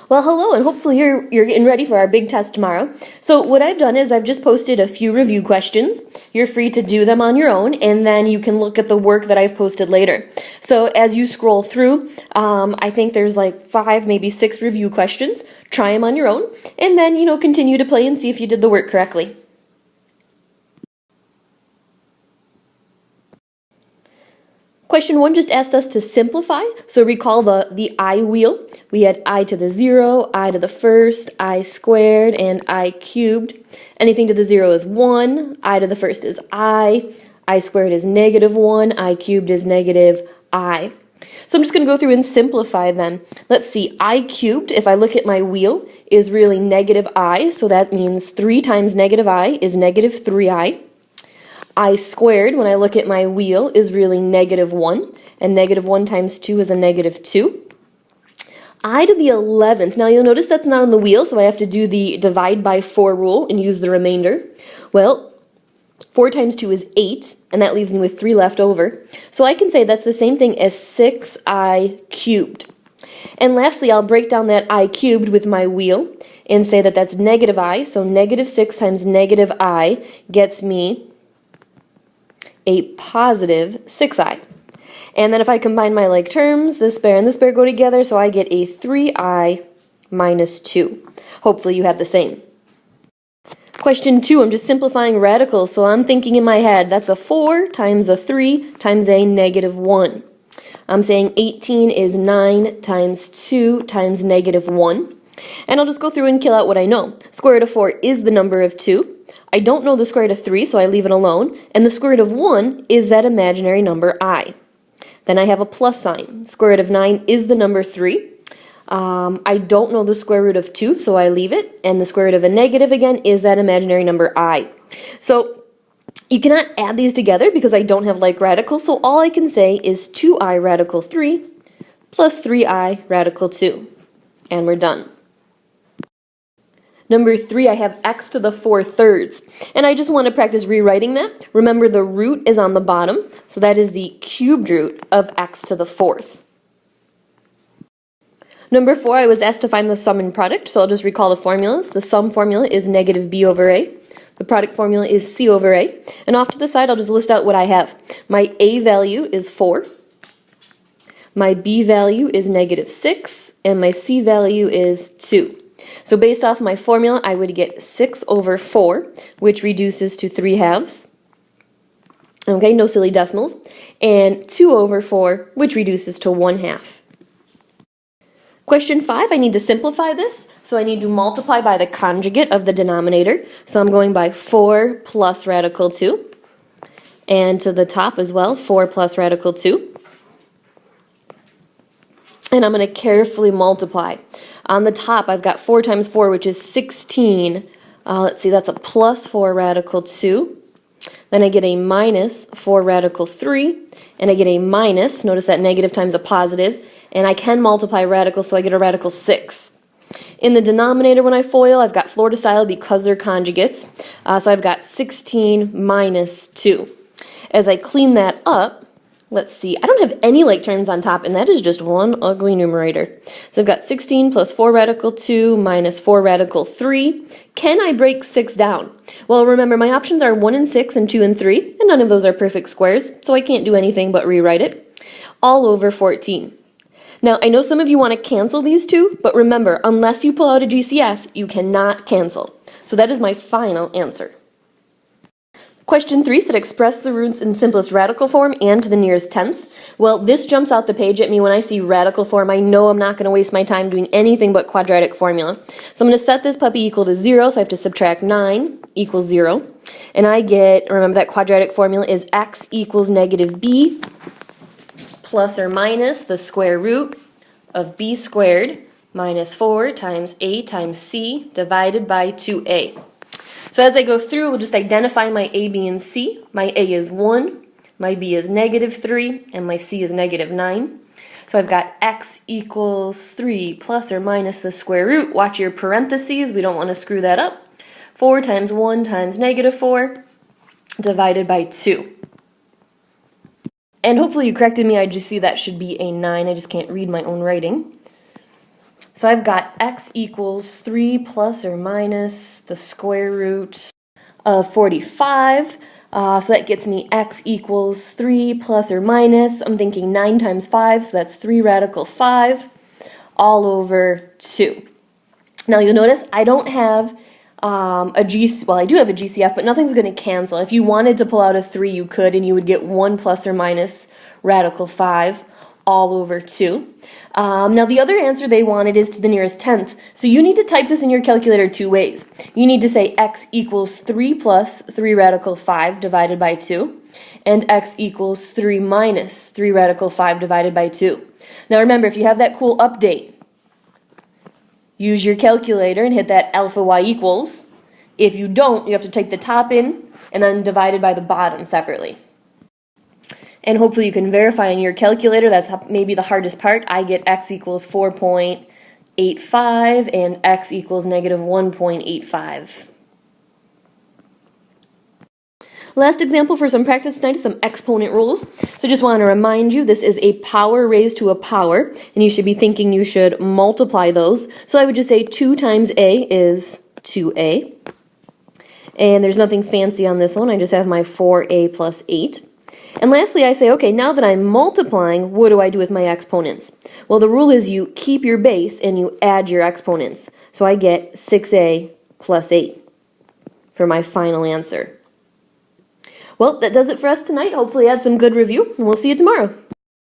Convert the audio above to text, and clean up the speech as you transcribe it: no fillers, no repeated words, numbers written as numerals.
Well, hello, and hopefully you're getting ready for our big test tomorrow. So what I've done is I've just posted a few review questions. You're free to do them on your own, and then you can look at the work that I've posted later. So as you scroll through, I think there's like 5, maybe 6 review questions. Try them on your own, and then, continue to play and see if you did the work correctly. Question 1 just asked us to simplify, so recall the I wheel. We had I to the 0, I to the first, I squared, and I cubed. Anything to the 0 is 1, I to the first is I squared is -1, I cubed is negative I. So I'm just going to go through and simplify them. Let's see, I cubed, if I look at my wheel, is really negative I, so that means 3 times negative I is negative 3I. I squared, when I look at my wheel, is really -1, and -1 times 2 is a -2. I to the 11th, now you'll notice that's not on the wheel, so I have to do the divide by 4 rule and use the remainder. Well, 4 times 2 is 8, and that leaves me with 3 left over. So I can say that's the same thing as 6I cubed. And lastly, I'll break down that I cubed with my wheel and say that that's negative I, so -6 times negative I gets me a positive 6I. And then if I combine my like terms, this pair and this pair go together, so I get a 3I minus 2. Hopefully you have the same. Question 2, I'm just simplifying radicals, so I'm thinking in my head, that's a 4 times a 3 times a -1. I'm saying 18 is 9 times 2 times -1. And I'll just go through and kill out what I know. Square root of 4 is the number of 2. I don't know the square root of 3, so I leave it alone. And the square root of 1 is that imaginary number I. Then I have a plus sign. Square root of 9 is the number 3. I don't know the square root of 2, so I leave it. And the square root of a negative, again, is that imaginary number I. So you cannot add these together because I don't have like radicals, so all I can say is 2I radical 3 plus 3I radical 2. And we're done. Number 3, I have x to the 4/3. And I just want to practice rewriting that. Remember, the root is on the bottom, so that is the cubed root of x to the 4th. Number 4, I was asked to find the sum and product, so I'll just recall the formulas. The sum formula is negative b over a. The product formula is c over a. And off to the side, I'll just list out what I have. My a value is 4. My b value is -6. And my c value is 2. So based off my formula, I would get 6 over 4, which reduces to 3/2. Okay, no silly decimals. And 2 over 4, which reduces to 1/2. Question 5, I need to simplify this. So I need to multiply by the conjugate of the denominator. So I'm going by 4 plus radical 2. And to the top as well, 4 plus radical 2. And I'm going to carefully multiply. On the top, I've got 4 times 4, which is 16. Let's see, that's a plus 4 radical 2. Then I get a minus 4 radical 3. And I get a minus, notice that negative times a positive. And I can multiply radicals, so I get a radical 6. In the denominator, when I FOIL, I've got Florida style because they're conjugates. So I've got 16 minus 2. As I clean that up, let's see, I don't have any like terms on top, and that is just one ugly numerator. So I've got 16 plus 4 radical 2 minus 4 radical 3. Can I break 6 down? Well, remember, my options are 1 and 6 and 2 and 3, and none of those are perfect squares, so I can't do anything but rewrite it. All over 14. Now, I know some of you want to cancel these two, but remember, unless you pull out a GCF, you cannot cancel. So that is my final answer. Question 3 said express the roots in simplest radical form and to the nearest tenth. Well, this jumps out the page at me when I see radical form. I know I'm not going to waste my time doing anything but quadratic formula. So I'm going to set this puppy equal to 0, so I have to subtract 9 equals 0. And I get, remember that quadratic formula is x equals negative b plus or minus the square root of b squared minus 4 times a times c divided by 2a. So as I go through, we'll just identify my a, b, and c. My a is 1, my b is -3, and my c is -9. So I've got x equals 3 plus or minus the square root. Watch your parentheses, we don't want to screw that up. 4 times 1 times -4 divided by 2. And hopefully you corrected me, I just see that should be a 9. I just can't read my own writing. So I've got x equals 3 plus or minus the square root of 45. So that gets me x equals 3 plus or minus, I'm thinking 9 times 5, so that's 3 radical 5, all over 2. Now you'll notice I don't have well, I do have a GCF, but nothing's going to cancel. If you wanted to pull out a 3, you could, and you would get 1 plus or minus radical 5 all over 2. Now the other answer they wanted is to the nearest tenth, so you need to type this in your calculator 2 ways. You need to say x equals 3 plus 3 radical 5 divided by 2, and x equals 3 minus 3 radical 5 divided by 2. Now remember, if you have that cool update, use your calculator and hit that alpha y equals. If you don't, you have to take the top in and then divide it by the bottom separately. And hopefully you can verify in your calculator. That's maybe the hardest part. I get x equals 4.85 and x equals negative 1.85. Last example for some practice tonight is some exponent rules. So just want to remind you, this is a power raised to a power, and you should be thinking you should multiply those. So I would just say 2 times a is 2a. And there's nothing fancy on this one. I just have my 4a plus 8. And lastly, I say, okay, now that I'm multiplying, what do I do with my exponents? Well, the rule is you keep your base and you add your exponents. So I get 6a plus 8 for my final answer. Well, that does it for us tonight. Hopefully you had some good review, and we'll see you tomorrow.